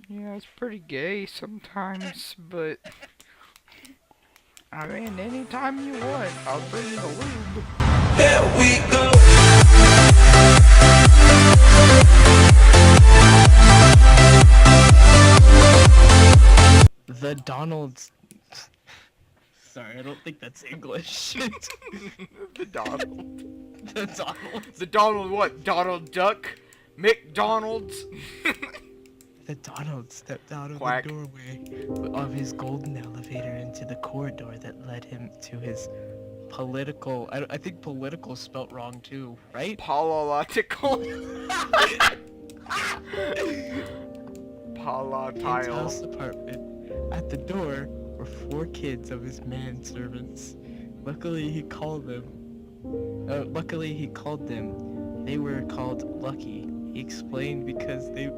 Yeah, it's pretty gay sometimes, but I mean, anytime you want, I'll bring the lube. Here we go. The Donald's. Sorry, I don't think that's English. The Donald. The Donald's. The Donald what? Donald Duck? McDonald's? The Donald stepped out of Quack. the doorway of his golden elevator into the corridor that led him to his political. I think political spelt wrong too, right? Polological? His Palatile. house apartment. At the door were 4 kids of his manservants. Luckily, he called them. They were called Lucky. He explained because they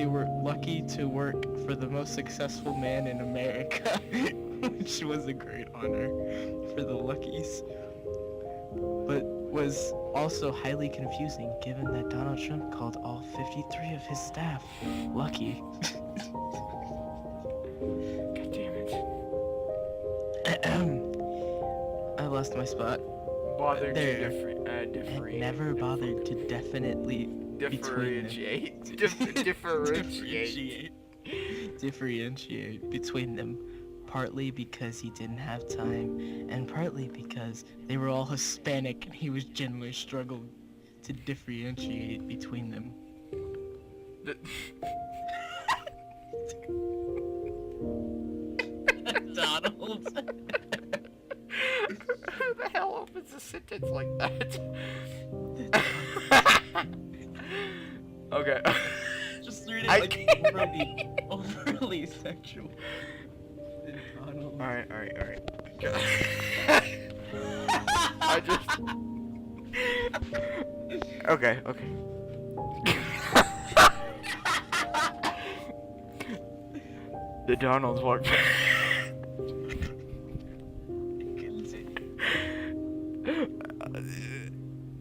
were lucky to work for the most successful man in America, which was a great honor for the Luckies, but was also highly confusing given that Donald Trump called all 53 of his staff lucky. God damn it. I lost my spot. Bothered There. to And differentiate. never bothered to definitely Differentiate. differentiate between them, partly because he didn't have time, and partly because they were all Hispanic and he was genuinely struggling to differentiate between them. Donald. Who the hell opens a sentence like that? Okay. Just read it I like can't. overly sexual. Donald. Alright. I just... Okay. The Donalds walked...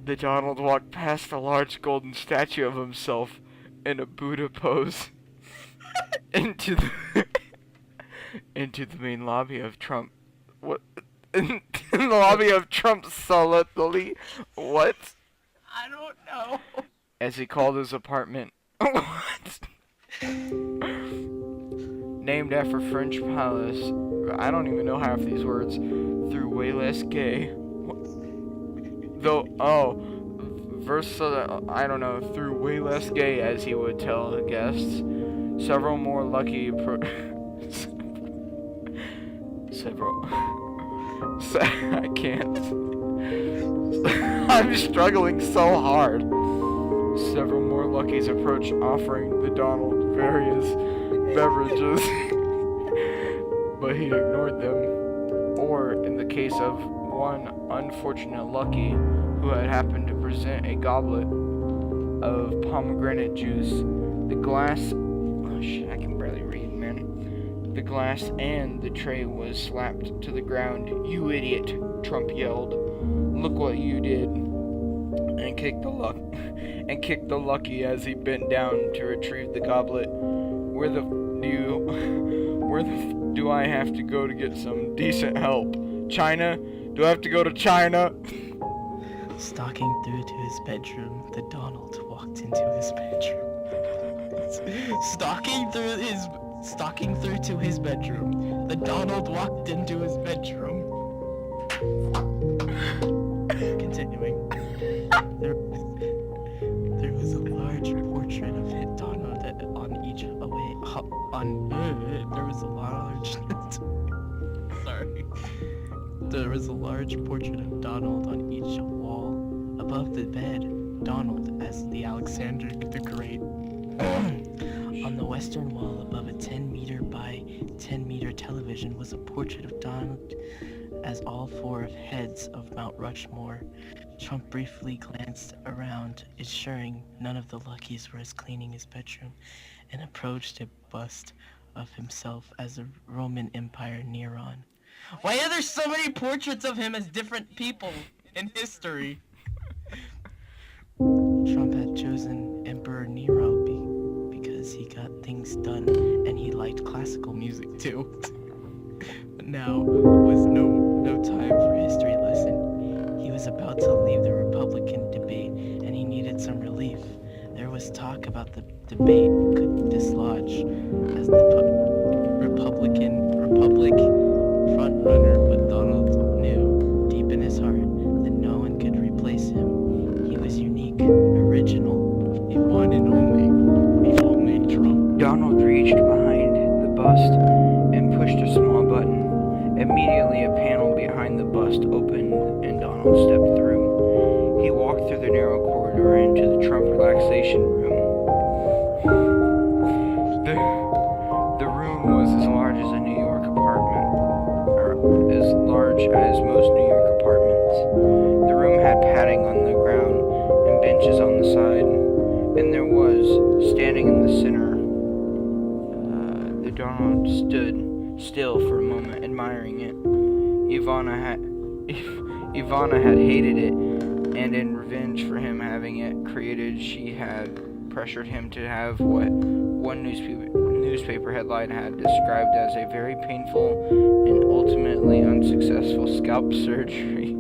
The Donald walked past a large golden statue of himself in a Buddha pose into the main lobby of Trump. What? In the lobby of Trump's solidly. What? I don't know. As he called his apartment. What? Named after French palace. I don't even know half these words. Through way less gay. Though, I don't know, through way less gay, as he would tell the guests. Several more lucky I can't. I'm struggling so hard. Several more luckies approached, offering the Donald various beverages, but he ignored them. Or, in the case of one unfortunate lucky who had happened to present a goblet of pomegranate juice, the glass... Oh shit, I can barely read, man. The glass and the tray was slapped to the ground. "You idiot," Trump yelled. "Look what you did." And kicked the lucky as he bent down to retrieve the goblet. Where the do I have to go to get some decent help? China? Do I have to go to China? Stalking through to his bedroom, the Donald walked into his bedroom. Stalking through to his bedroom, the Donald walked into his bedroom. Continuing. There was a large portrait of his Donald on each There was a large portrait of Donald on each wall. Above the bed, Donald as the Alexander the Great. On the western wall above a 10-meter by 10-meter television was a portrait of Donald as all 4 of heads of Mount Rushmore. Trump briefly glanced around, ensuring none of the luckies were cleaning his bedroom, and approached a bust of himself as a Roman Empire Neron. Why are there so many portraits of him as different people in history? Trump had chosen Emperor Nero because he got things was done, and he liked classical music too. But now was no time for a history lesson. He was about to leave the Republican debate, and he needed some relief. There was talk about the debate could dislodge as the Republic frontrunner, but Donald knew deep in his heart that no one could replace him. He was unique, original, the one and only, the all-name Trump. Donald reached behind the bust and pushed a small button. Immediately, a panel behind the bust opened and Donald stepped through. He walked through the narrow corridor into the Trump relaxation room. The room was as large as a New York apartment, or as large as most New York apartments. The room had padding on the ground and benches on the side, and there was, standing in the center, the Donald stood still for a moment, admiring it. Ivana had hated it, and in revenge for him having it created, she had pressured him to have what one newspaper headline had described as a very painful and ultimately unsuccessful scalp surgery.